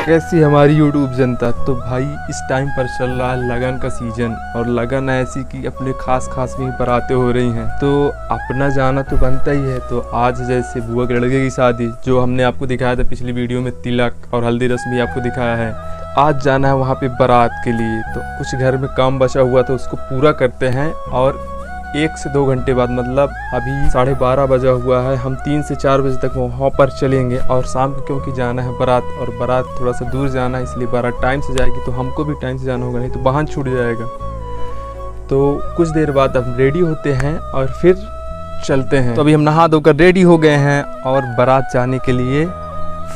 कैसी हमारी यूट्यूब जनता। तो भाई इस टाइम पर चल रहा है लगन का सीजन, और लगन ऐसी कि अपने खास भी बारातें हो रही हैं, तो अपना जाना तो बनता ही है। तो आज जैसे बुआ के लड़के की शादी जो हमने आपको दिखाया था पिछली वीडियो में, तिलक और हल्दी रस्म भी आपको दिखाया है, आज जाना है वहाँ पे बारात के लिए। तो कुछ घर में काम बचा हुआ था उसको पूरा करते हैं, और 1 से 2 घंटे बाद, मतलब अभी 12:30 बजा हुआ है, हम 3 से 4 बजे तक वहाँ पर चलेंगे। और शाम को क्योंकि जाना है बारात, और बारात थोड़ा सा दूर जाना है, इसलिए बारात टाइम से जाएगी, तो हमको भी टाइम से जाना होगा, नहीं तो वाहन छूट जाएगा। तो कुछ देर बाद हम रेडी होते हैं और फिर चलते हैं। तो अभी हम नहा धोकर रेडी हो गए हैं और बारात जाने के लिए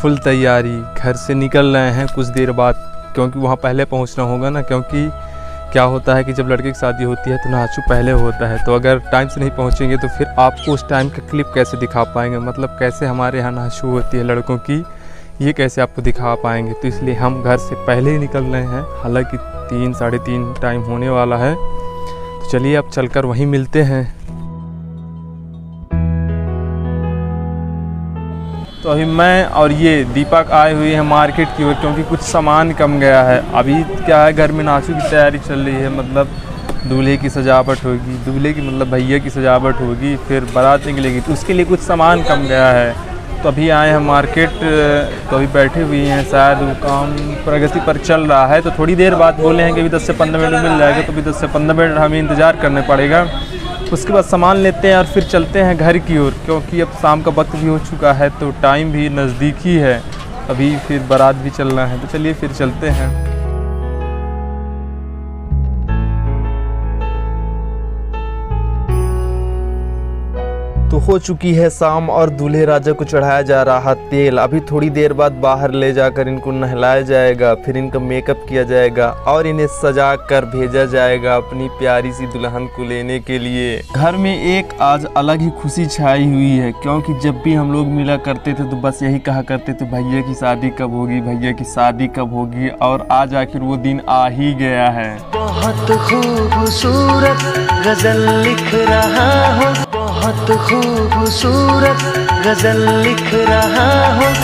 फुल तैयारी, घर से निकल रहे हैं कुछ देर बाद, क्योंकि वहाँ पहले पहुँचना होगा ना। क्योंकि क्या होता है कि जब लड़के की शादी होती है तो नाचू पहले होता है, तो अगर टाइम से नहीं पहुंचेंगे तो फिर आपको उस टाइम का क्लिप कैसे दिखा पाएंगे, मतलब कैसे हमारे यहाँ नाचू होती है लड़कों की, ये कैसे आपको दिखा पाएंगे। तो इसलिए हम घर से पहले ही निकल रहे हैं, हालांकि 3 साढ़े 3 टाइम होने वाला है। तो चलिए अब चलकर वहीं मिलते हैं। तो अभी मैं और ये दीपक आए हुए हैं मार्केट की ओर, क्योंकि कुछ सामान कम गया है। अभी क्या है, घर में नाचू की तैयारी चल रही है, मतलब दूल्हे की सजावट होगी, दूल्हे की मतलब भैया की सजावट होगी, फिर बारात निकलेगी, तो उसके लिए कुछ सामान कम गया है। तो अभी आए हैं मार्केट, तो अभी बैठे हुए हैं, शायद वो काम प्रगति पर चल रहा है। तो थोड़ी देर बाद बोले हैं कि अभी 10 से 15 मिनट मिल जाएगा, तो अभी 10 से 15 मिनट हमें इंतज़ार करने पड़ेगा। उसके बाद सामान लेते हैं और फिर चलते हैं घर की ओर, क्योंकि अब शाम का वक्त भी हो चुका है, तो टाइम भी नज़दीक ही है, अभी फिर बारात भी चलना है। तो चलिए फिर चलते हैं। तो हो चुकी है शाम और दूल्हे राजा को चढ़ाया जा रहा तेल। अभी थोड़ी देर बाद बाहर ले जाकर इनको नहलाया जाएगा, फिर इनका मेकअप किया जाएगा और इन्हें सजा कर भेजा जाएगा अपनी प्यारी सी दुल्हन को लेने के लिए। घर में एक आज अलग ही खुशी छाई हुई है, क्योंकि जब भी हम लोग मिला करते थे तो बस यही कहा करते थे, भैया की शादी कब होगी, भैया की शादी कब होगी। और आज आखिर वो दिन आ ही गया है। बहुत खूबसूरत गजल लिख रहा हूँ, बहुत खूबसूरत गजल लिख रहा हूँ।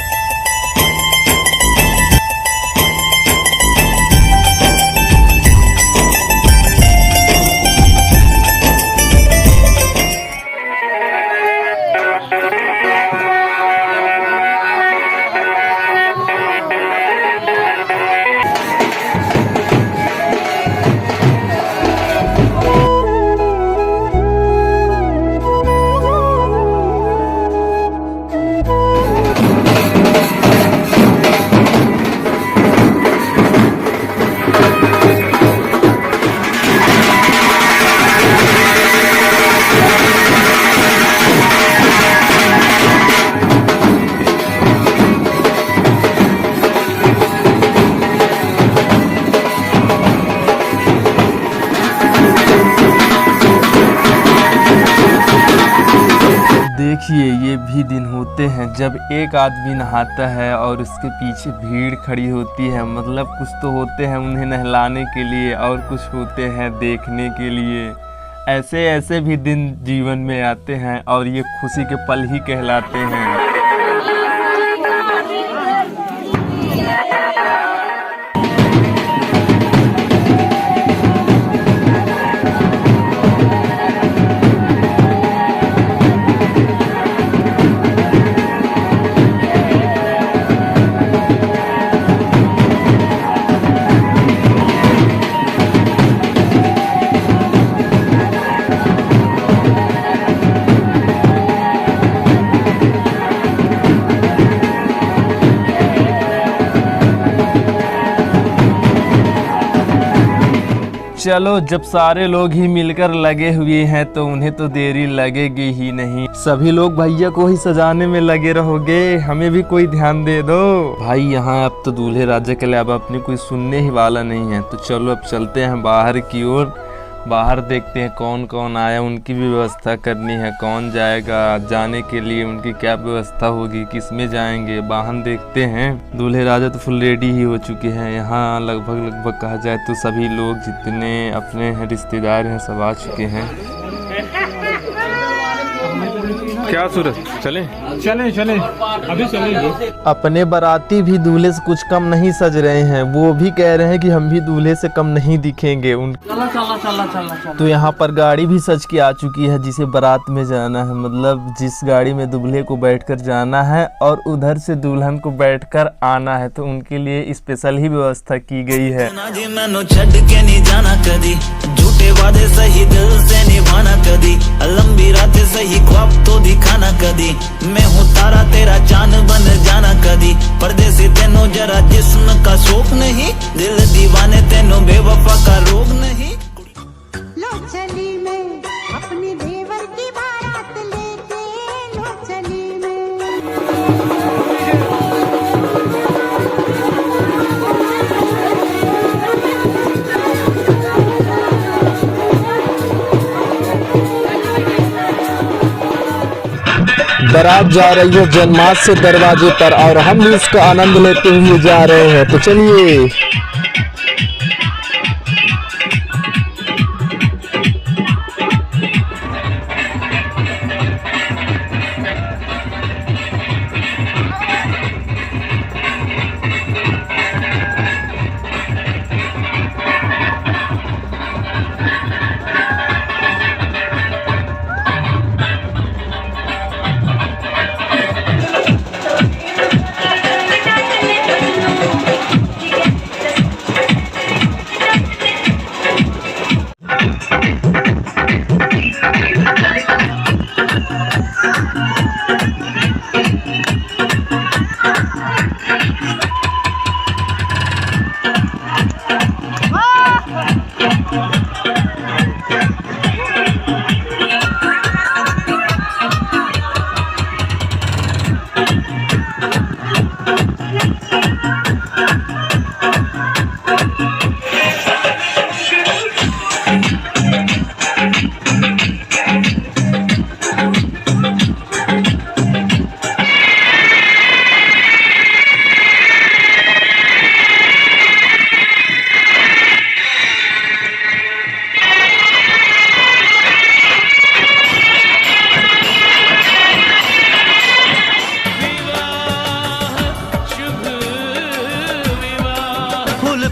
देखिए ये भी दिन होते हैं जब एक आदमी नहाता है और उसके पीछे भीड़ खड़ी होती है, मतलब कुछ तो होते हैं उन्हें नहलाने के लिए और कुछ होते हैं देखने के लिए। ऐसे ऐसे भी दिन जीवन में आते हैं और ये खुशी के पल ही कहलाते हैं। चलो जब सारे लोग ही मिलकर लगे हुए हैं तो उन्हें तो देरी लगेगी ही नहीं। सभी लोग भैया को ही सजाने में लगे रहोगे, हमें भी कोई ध्यान दे दो। भाई यहाँ अब तो दूल्हे राजा के लिए अब अपने कोई सुनने ही वाला नहीं है। तो चलो अब चलते हैं बाहर की ओर, बाहर देखते हैं कौन कौन आया, उनकी भी व्यवस्था करनी है, कौन जाएगा जाने के लिए, उनकी क्या व्यवस्था होगी, किस में जाएंगे, वाहन देखते हैं। दूल्हे राजा तो फुल रेडी ही हो चुके हैं। यहाँ लगभग कहा जाए तो सभी लोग जितने अपने रिश्तेदार हैं सब आ चुके हैं। क्या सूरज, चलें? चलें अभी चलेंगे। अपने बाराती भी दूल्हे से कुछ कम नहीं सज रहे हैं, वो भी कह रहे हैं कि हम भी दूल्हे से कम नहीं दिखेंगे। चला। तो यहाँ पर गाड़ी भी सज के आ चुकी है जिसे बारात में जाना है, मतलब जिस गाड़ी में दूल्हे को बैठकर जाना है और उधर से दुल्हन को बैठकर आना है, तो उनके लिए स्पेशल ही व्यवस्था की गई है। झूठे वादे सही दिल से निभाना कदी, लंबी रातें सही ख्वाब तो दिखाना कदी, मैं हूँ तारा तेरा चांद बन जाना कदी, परदेसी तेनों जरा जिस्म का शौक नहीं, दिल दीवाने तेनों बेवफा का रोग नहीं। लो चली मैं अपनी देवर की बारात लेके, लो चली मैं। बारात जा रही है जन्माष्टमी से दरवाजे पर और हम भी उसका आनंद लेते हुए जा रहे हैं, तो चलिए।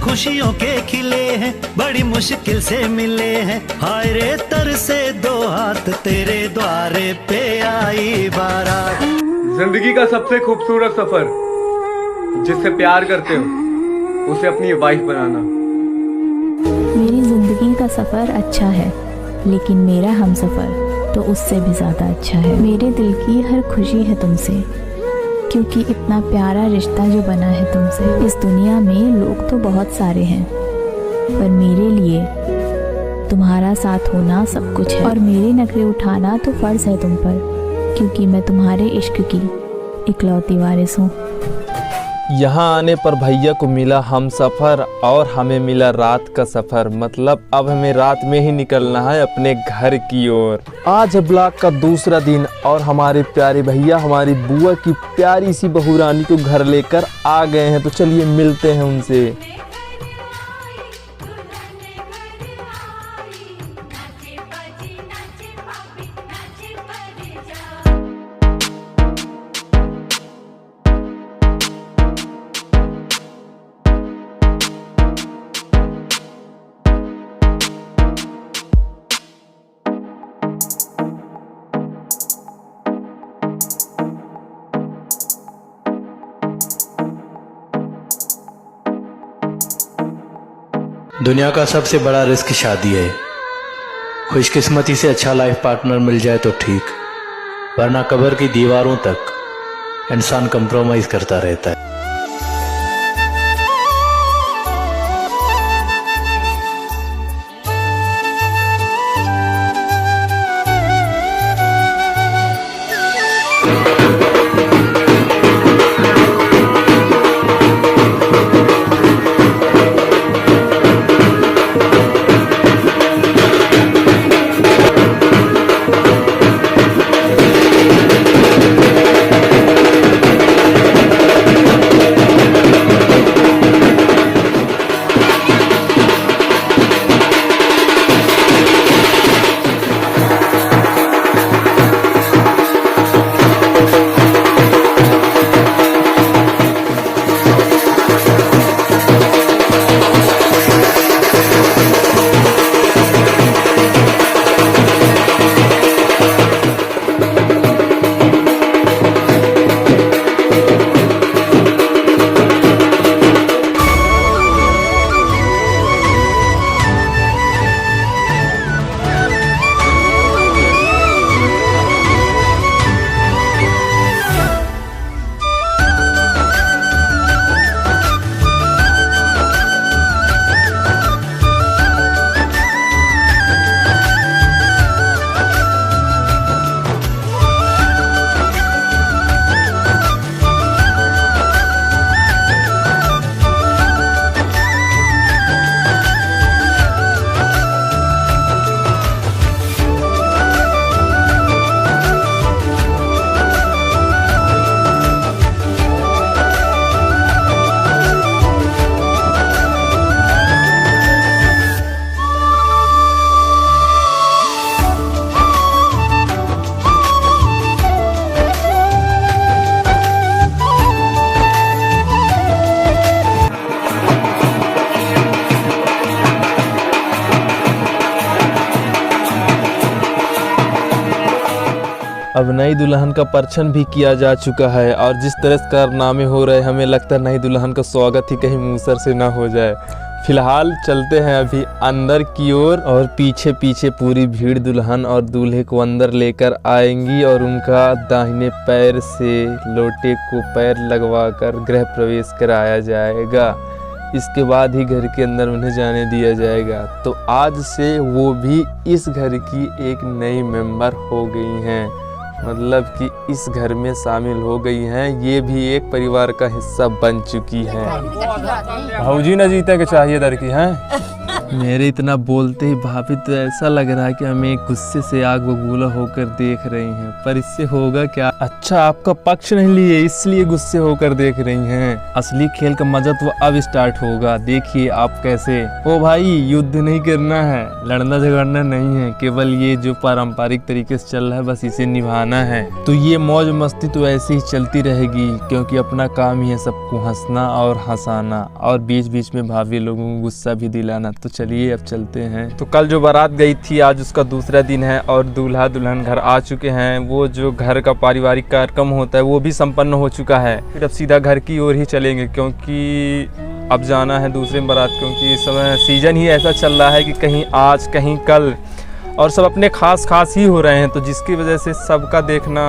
खुशियों के खिले हैं, बड़ी मुश्किल से मिले हैं, हाय रे तरसे दो हाथ तेरे द्वारे पे आई बारात। जिंदगी का सबसे खूबसूरत सफर जिससे प्यार करते हो उसे अपनी वाइफ बनाना। मेरी जिंदगी का सफर अच्छा है, लेकिन मेरा हमसफर तो उससे भी ज्यादा अच्छा है। मेरे दिल की हर खुशी है तुमसे, क्योंकि इतना प्यारा रिश्ता जो बना है तुमसे। इस दुनिया में लोग तो बहुत सारे हैं, पर मेरे लिए तुम्हारा साथ होना सब कुछ है, और मेरे नखरे उठाना तो फर्ज है तुम पर, क्योंकि मैं तुम्हारे इश्क की इकलौती वारिस हूँ। यहाँ आने पर भैया को मिला हम सफ़र और हमें मिला रात का सफ़र, मतलब अब हमें रात में ही निकलना है अपने घर की ओर। आज है ब्लॉग का दूसरा दिन और हमारे प्यारे भैया हमारी बुआ की प्यारी सी बहू रानी को घर लेकर आ गए हैं, तो चलिए मिलते हैं उनसे। दुनिया का सबसे बड़ा रिस्क शादी है। खुशकिस्मती से अच्छा लाइफ पार्टनर मिल जाए तो ठीक, वरना कब्र की दीवारों तक इंसान कंप्रोमाइज करता रहता है। अब नई दुल्हन का परछन भी किया जा चुका है और जिस तरह से कारनामे हो रहे हैं हमें लगता है नई दुल्हन का स्वागत ही कहीं मूसर से ना हो जाए। फिलहाल चलते हैं अभी अंदर की ओर और पीछे पीछे पूरी भीड़ दुल्हन और दूल्हे को अंदर लेकर आएंगी और उनका दाहिने पैर से लोटे को पैर लगवाकर गृह प्रवेश कराया जाएगा। इसके बाद ही घर के अंदर उन्हें जाने दिया जाएगा। तो आज से वो भी इस घर की एक नई मेंबर हो गई हैं, मतलब कि इस घर में शामिल हो गई हैं। ये भी एक परिवार का हिस्सा बन चुकी है। भाऊजी ना जीते के चाहिए दर की हैं। मेरे इतना बोलते ही भाभी तो ऐसा लग रहा है कि हमें गुस्से से आग बबूला होकर देख रही हैं, पर इससे होगा क्या? अच्छा, आपका पक्ष नहीं लिए इसलिए गुस्से होकर देख रही हैं। असली खेल का मजा तो अब स्टार्ट होगा, देखिए आप कैसे। ओ भाई, युद्ध नहीं करना है, लड़ना झगड़ना नहीं है, केवल ये जो पारंपरिक तरीके से चल रहा है बस इसे निभाना है। तो ये मौज मस्ती तो ऐसे ही चलती रहेगी क्योंकि अपना काम ही है सबको हंसना और हंसाना और बीच बीच में भाभी लोगों को गुस्सा भी दिलाना। तो चलिए अब चलते हैं। तो कल जो बारात गई थी आज उसका दूसरा दिन है और दूल्हा दुल्हन घर आ चुके हैं। वो जो घर का पारिवारिक कार्यक्रम होता है वो भी संपन्न हो चुका है। फिर अब सीधा घर की ओर ही चलेंगे क्योंकि अब जाना है दूसरे बारात, क्योंकि इस समय सीजन ही ऐसा चल रहा है कि कहीं आज कहीं कल और सब अपने खास ही हो रहे हैं, तो जिसकी वजह से सबका देखना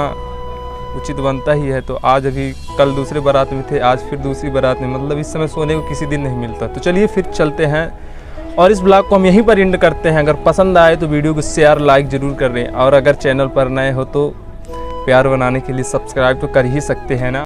उचित बनता ही है। तो आज अभी कल दूसरे बारात में थे, आज फिर दूसरी बारात में, मतलब इस समय सोने को किसी दिन नहीं मिलता। तो चलिए फिर चलते हैं और इस ब्लॉग को हम यहीं पर एंड करते हैं। अगर पसंद आए तो वीडियो को शेयर लाइक ज़रूर कर दें और अगर चैनल पर नए हो तो प्यार बनाने के लिए सब्सक्राइब तो कर ही सकते हैं ना।